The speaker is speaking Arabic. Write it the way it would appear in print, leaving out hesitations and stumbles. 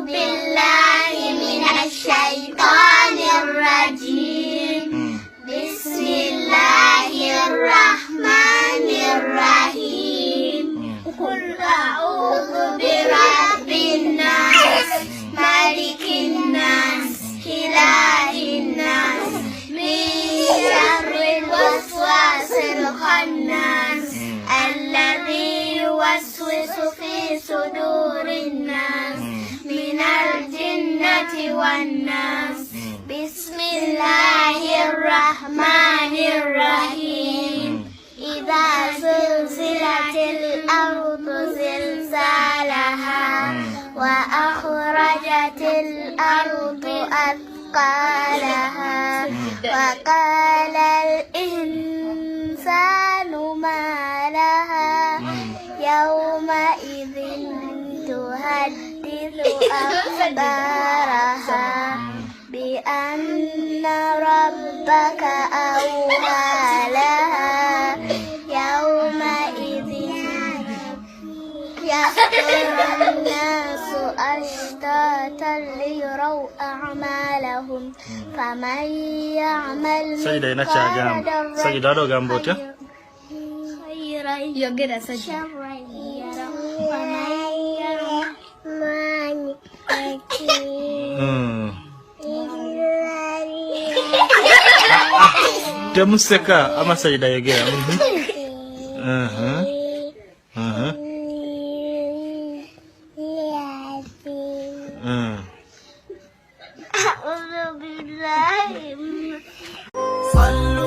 بالله من الشيطان الرجيم بسم الله الرحمن الرحيم قل أعوذ برب الناس ملك الناس إله الناس من شر الوسواس الخناس الذي يوسوس في صدور الناس من الجنة والناس بسم الله الرحمن الرحيم إذا زلزلت الأرض زلزالها وأخرجت الأرض أثقالها وقال الإنسان ما لها يومئذ تحدث أخبارها بأن ربك أوحى لها يومئذ يصدر الناس أشتاتا ليروا أعمالهم فمن يعمل Sajida do gambot ya? خيرا شرا يره ومن يعمل Demuseka ama Sajida yogera. أعوذ بالله صلوا